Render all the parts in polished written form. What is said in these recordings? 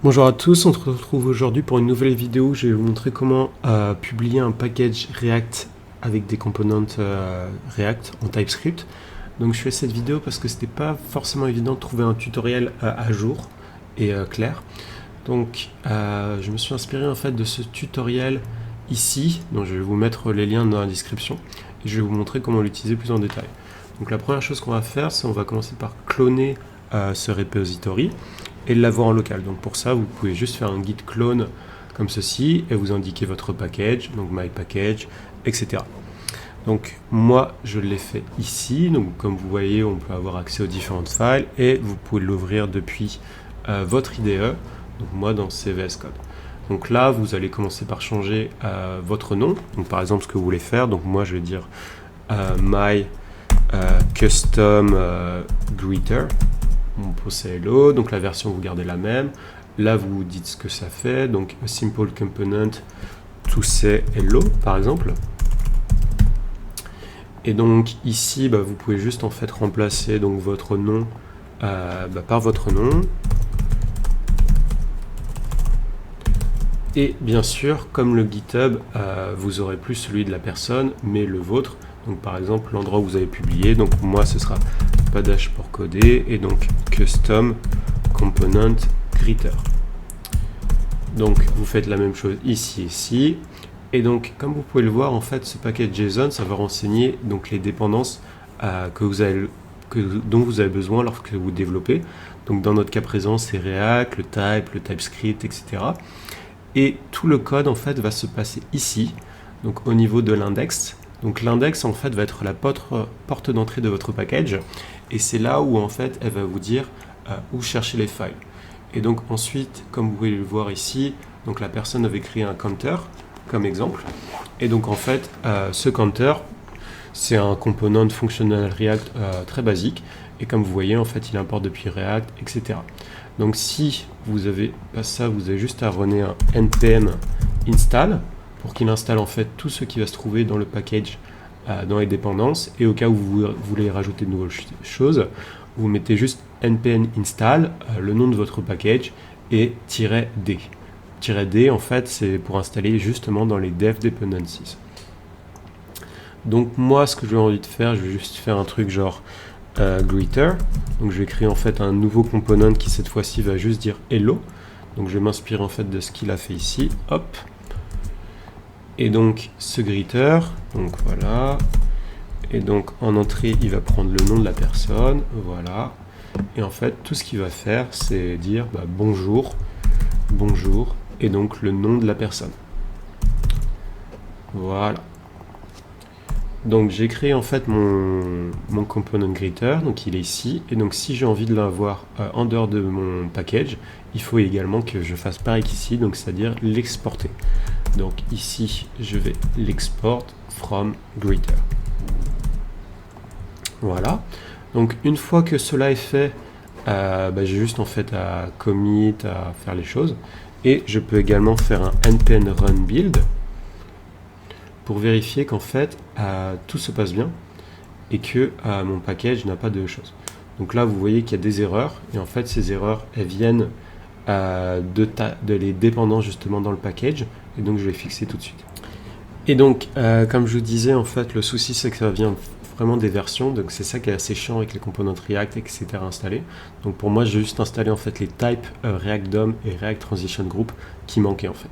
Bonjour à tous, on se retrouve aujourd'hui pour une nouvelle vidéo où je vais vous montrer comment publier un package React avec des components React en TypeScript. Donc je fais cette vidéo parce que c'était pas forcément évident de trouver un tutoriel à jour et clair. Donc je me suis inspiré en fait de ce tutoriel ici, donc je vais vous mettre les liens dans la description et je vais vous montrer comment l'utiliser plus en détail. Donc la première chose qu'on va faire, c'est on va commencer par cloner ce repository et l'avoir en local. Donc pour ça, vous pouvez juste faire un git clone comme ceci et vous indiquez votre package, donc my package, etc. Donc moi, je l'ai fait ici. Donc comme vous voyez, on peut avoir accès aux différentes files et vous pouvez l'ouvrir depuis votre IDE. Donc moi dans CVS Code. Donc là, vous allez commencer par changer votre nom. Donc par exemple, ce que vous voulez faire. Donc moi, je vais dire my custom greeter. On pose hello, donc la version vous gardez la même. Là vous dites ce que ça fait, donc a simple component to say hello par exemple. Et donc ici vous pouvez juste en fait remplacer donc votre nom par votre nom. Et bien sûr, comme le GitHub, vous aurez plus celui de la personne, mais le vôtre. Donc par exemple l'endroit où vous avez publié, donc moi ce sera padash pour coder et donc custom component greeter. Donc vous faites la même chose ici et donc comme vous pouvez le voir en fait ce paquet JSON ça va renseigner donc les dépendances dont vous avez besoin lorsque vous développez. Donc dans notre cas présent c'est React, le TypeScript, etc. Et tout le code en fait va se passer ici, donc au niveau de l'index. Donc l'index en fait va être la porte d'entrée de votre package et c'est là où en fait elle va vous dire où chercher les files. Et donc ensuite, comme vous pouvez le voir ici, donc la personne avait créé un counter comme exemple. Et donc en fait ce counter c'est un component fonctionnel React très basique et comme vous voyez en fait il importe depuis React, etc. Donc si vous avez pas ça, vous avez juste à runner un npm install pour qu'il installe en fait tout ce qui va se trouver dans le package dans les dépendances, et au cas où vous voulez rajouter de nouvelles choses, vous mettez juste npm install, le nom de votre package et -d. -d en fait c'est pour installer justement dans les dev dependencies. Donc moi ce que j'ai envie de faire, je vais juste faire un truc genre greeter, donc je vais créer en fait un nouveau component qui cette fois-ci va juste dire hello, donc je vais m'inspirer en fait de ce qu'il a fait ici, hop. Et donc ce greeter, donc voilà, et donc en entrée il va prendre le nom de la personne, voilà, et en fait tout ce qu'il va faire c'est dire bonjour, bonjour, et donc le nom de la personne. Voilà. Donc j'ai créé en fait mon component greeter, donc il est ici, et donc si j'ai envie de l'avoir en dehors de mon package, il faut également que je fasse pareil qu'ici, donc c'est-à-dire l'exporter. Donc ici je vais l'export from greeter. Voilà. Donc une fois que cela est fait, j'ai juste en fait à commit, à faire les choses, et je peux également faire un npm run build pour vérifier qu'en fait tout se passe bien et que mon package n'a pas de choses. Donc là vous voyez qu'il y a des erreurs et en fait ces erreurs elles viennent de les dépendants justement dans le package, et donc je vais fixer tout de suite. Et donc comme je vous disais en fait le souci c'est que ça vient vraiment des versions, donc c'est ça qui est assez chiant avec les composants React, etc. installés. Donc pour moi j'ai juste installé en fait les types React DOM et React Transition Group qui manquaient en fait.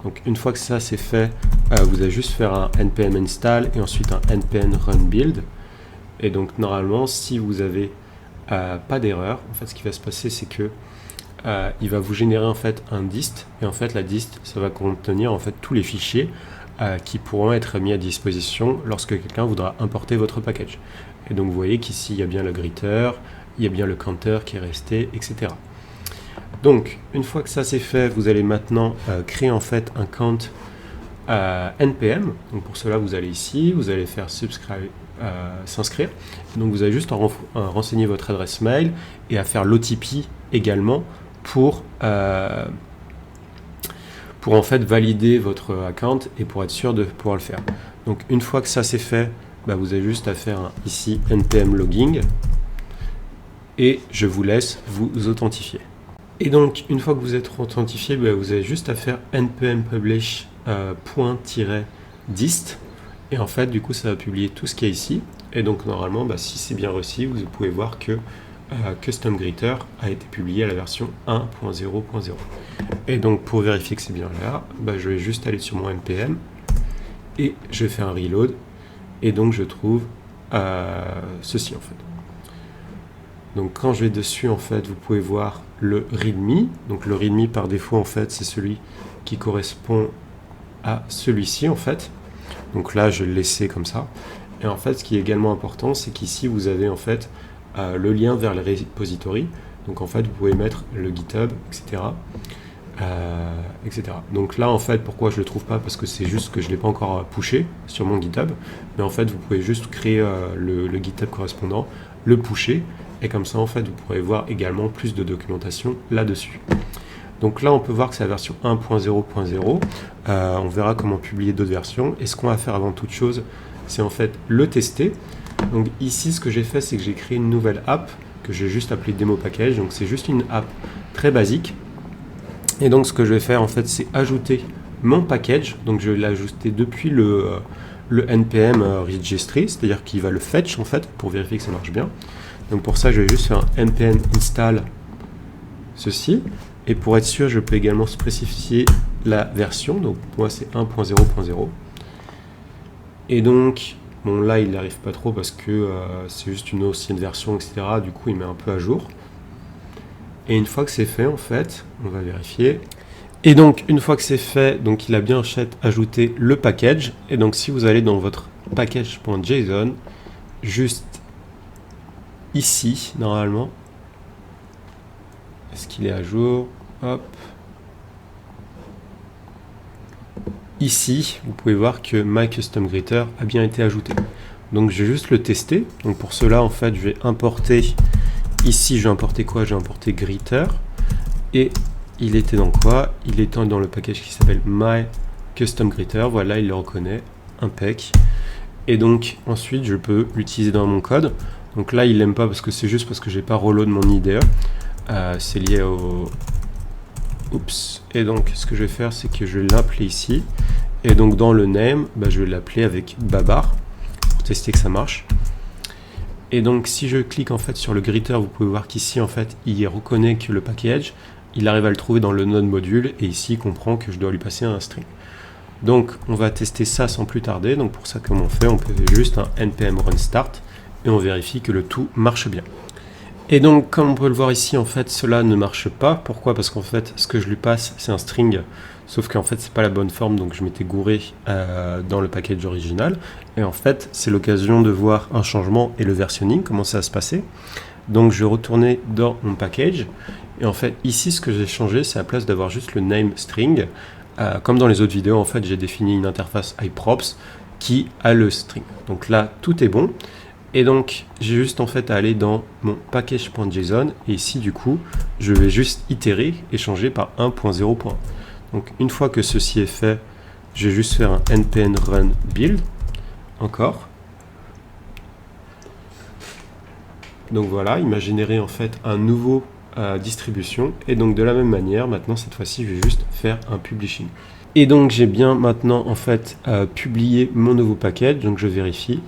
Donc une fois que ça c'est fait, vous allez juste faire un npm install et ensuite un npm run build. Et donc normalement si vous avez pas d'erreur, en fait ce qui va se passer c'est que il va vous générer en fait un dist, et en fait la dist ça va contenir en fait tous les fichiers qui pourront être mis à disposition lorsque quelqu'un voudra importer votre package. Et donc vous voyez qu'ici il y a bien le greeter, il y a bien le counter qui est resté, etc. Donc une fois que ça c'est fait, vous allez maintenant créer en fait un count npm. Donc pour cela vous allez ici, vous allez faire subscribe, s'inscrire. Donc vous avez juste à renseigner votre adresse mail et à faire l'OTP également pour en fait valider votre account et pour être sûr de pouvoir le faire. Donc une fois que ça c'est fait, vous avez juste à faire ici npm logging et je vous laisse vous authentifier. Et donc, une fois que vous êtes authentifié, vous avez juste à faire npm publish .-dist. Et en fait, du coup, ça va publier tout ce qu'il y a ici. Et donc, normalement, si c'est bien reçu, vous pouvez voir que Custom Greeter a été publié à la version 1.0.0. Et donc, pour vérifier que c'est bien là, je vais juste aller sur mon npm et je vais faire un reload. Et donc, je trouve ceci, en fait. Donc, quand je vais dessus, en fait, vous pouvez voir le readme. Donc, le readme, par défaut, en fait, c'est celui qui correspond à celui-ci, en fait. Donc là, je vais le laisser comme ça. Et en fait, ce qui est également important, c'est qu'ici, vous avez en fait le lien vers les repositories. Donc en fait, vous pouvez mettre le GitHub, etc. etc. Donc là, en fait, pourquoi je ne le trouve pas? Parce que c'est juste que je ne l'ai pas encore pushé sur mon GitHub. Mais en fait, vous pouvez juste créer le GitHub correspondant, le pusher. Et comme ça, en fait, vous pourrez voir également plus de documentation là-dessus. Donc là, on peut voir que c'est la version 1.0.0. On verra comment publier d'autres versions. Et ce qu'on va faire avant toute chose, c'est en fait le tester. Donc ici, ce que j'ai fait, c'est que j'ai créé une nouvelle app que j'ai juste appelée Demo Package. Donc c'est juste une app très basique. Et donc ce que je vais faire, en fait, c'est ajouter mon package. Donc je vais l'ajouter depuis le npm registry, c'est-à-dire qu'il va le fetch, en fait, pour vérifier que ça marche bien. Donc pour ça, je vais juste faire un npm install ceci. Et pour être sûr, je peux également spécifier la version. Donc pour moi, c'est 1.0.0. Et donc, bon là, il n'arrive pas trop parce que c'est juste une ancienne version, etc. Du coup, il met un peu à jour. Et une fois que c'est fait, en fait, on va vérifier. Et donc, une fois que c'est fait, donc il a bien ajouté le package. Et donc, si vous allez dans votre package.json, juste ici, normalement, est-ce qu'il est à jour? Hop. Ici, vous pouvez voir que MyCustomGreeter a bien été ajouté. Donc, je vais juste le tester. Donc, pour cela, en fait, je vais importer. Ici, je vais importer quoi? Je vais importer Greeter. Et il était dans quoi? Il était dans le package qui s'appelle MyCustomGreeter. Voilà, il le reconnaît. Impec. Et donc, ensuite, je peux l'utiliser dans mon code. Donc là, il l'aime pas parce que c'est juste parce que j'ai pas reload mon IDE. C'est lié au... Oups. Et donc, ce que je vais faire, c'est que je vais l'appeler ici. Et donc, dans le name, je vais l'appeler avec Babar pour tester que ça marche. Et donc, si je clique en fait sur le greeter, vous pouvez voir qu'ici, en fait, il reconnaît que le package, il arrive à le trouver dans le node module. Et ici, il comprend que je dois lui passer un string. Donc, on va tester ça sans plus tarder. Donc, pour ça, comment on fait? On peut faire juste un npm run start et on vérifie que le tout marche bien. Et donc, comme on peut le voir ici, en fait, cela ne marche pas. Pourquoi? Parce qu'en fait, ce que je lui passe, c'est un string. Sauf qu'en fait, c'est pas la bonne forme, donc je m'étais gouré dans le package original. Et en fait, c'est l'occasion de voir un changement et le versionning, comment ça va se passer. Donc, je vais retourner dans mon package. Et en fait, ici, ce que j'ai changé, c'est à la place d'avoir juste le name string. Comme dans les autres vidéos, en fait, j'ai défini une interface iProps qui a le string. Donc là, tout est bon. Et donc, j'ai juste en fait à aller dans mon package.json. Et ici, du coup, je vais juste itérer et changer par 1.0. Donc, une fois que ceci est fait, je vais juste faire un npm run build. Encore. Donc voilà, il m'a généré en fait un nouveau distribution. Et donc, de la même manière, maintenant, cette fois-ci, je vais juste faire un publishing. Et donc, j'ai bien maintenant en fait publié mon nouveau package. Donc, je vérifie.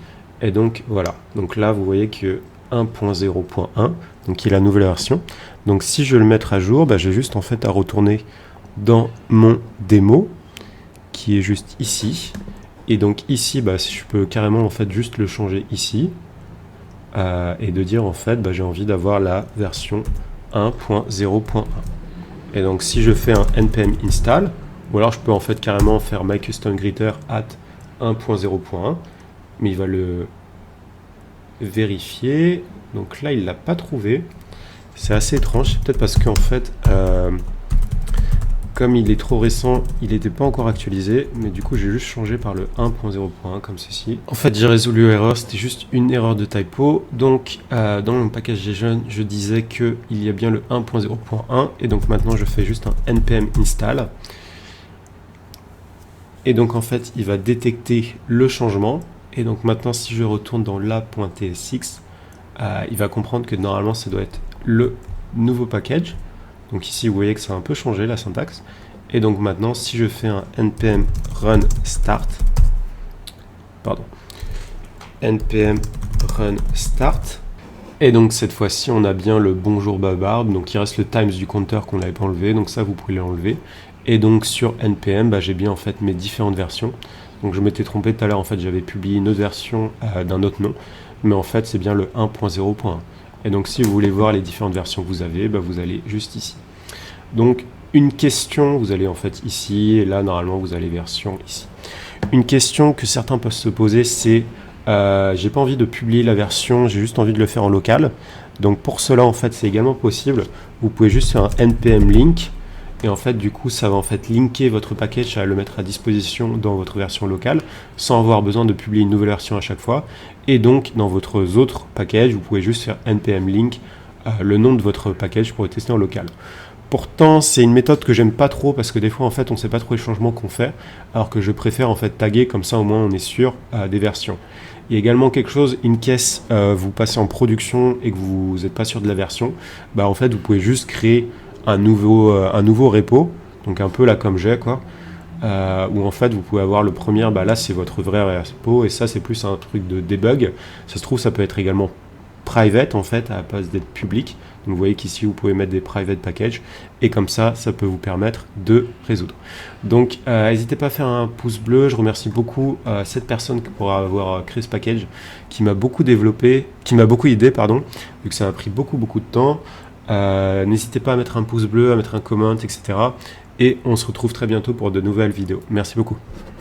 Et donc voilà, donc là vous voyez que 1.0.1, donc qui est la nouvelle version. Donc si je veux le mettre à jour, j'ai juste en fait à retourner dans mon démo, qui est juste ici. Et donc ici, je peux carrément en fait juste le changer ici, et de dire en fait, j'ai envie d'avoir la version 1.0.1. Et donc si je fais un npm install, ou alors je peux en fait carrément faire myCustomGreeter at 1.0.1. Mais il va le vérifier. Donc là, il ne l'a pas trouvé. C'est assez étrange. C'est peut-être parce qu'en fait, comme il est trop récent, il n'était pas encore actualisé. Mais du coup, j'ai juste changé par le 1.0.1 comme ceci. En fait, j'ai résolu l'erreur. C'était juste une erreur de typo. Donc, dans mon package JSON, je disais qu'il y a bien le 1.0.1. Et donc maintenant, je fais juste un npm install. Et donc, en fait, il va détecter le changement. Et donc maintenant, si je retourne dans la.tsx, il va comprendre que normalement, ça doit être le nouveau package. Donc ici, vous voyez que ça a un peu changé la syntaxe. Et donc maintenant, si je fais un npm run start, npm run start, et donc cette fois-ci, on a bien le bonjour Babarb, donc il reste le times du compteur qu'on n'avait pas enlevé, donc ça vous pouvez l'enlever. Et donc sur npm, j'ai bien en fait mes différentes versions. Donc je m'étais trompé tout à l'heure, en fait j'avais publié une autre version d'un autre nom, mais en fait c'est bien le 1.0.1. Et donc si vous voulez voir les différentes versions que vous avez, vous allez juste ici. Donc une question, vous allez en fait ici, et là normalement vous allez version ici. Une question que certains peuvent se poser, c'est j'ai pas envie de publier la version, j'ai juste envie de le faire en local. Donc pour cela en fait c'est également possible. Vous pouvez juste faire un npm link, et en fait du coup ça va en fait linker votre package à le mettre à disposition dans votre version locale sans avoir besoin de publier une nouvelle version à chaque fois. Et donc dans votre autre package vous pouvez juste faire npm link le nom de votre package pour le tester en local. Pourtant, c'est une méthode que j'aime pas trop parce que des fois, en fait, on ne sait pas trop les changements qu'on fait, alors que je préfère en fait taguer, comme ça au moins on est sûr des versions. Il y a également quelque chose, in case vous passez en production et que vous n'êtes pas sûr de la version, en fait, vous pouvez juste créer un nouveau repo, donc un peu là comme j'ai, quoi, où en fait vous pouvez avoir le premier, là c'est votre vrai repo, et ça c'est plus un truc de debug. Ça se trouve, ça peut être également private en fait à la place d'être public. Donc vous voyez qu'ici vous pouvez mettre des private packages et comme ça peut vous permettre de résoudre. Donc n'hésitez pas à faire un pouce bleu. Je remercie beaucoup cette personne pour avoir créé ce package qui m'a beaucoup aidé, vu que ça a pris beaucoup de temps. N'hésitez pas à mettre un pouce bleu, à mettre un comment, etc. Et on se retrouve très bientôt pour de nouvelles vidéos. Merci beaucoup.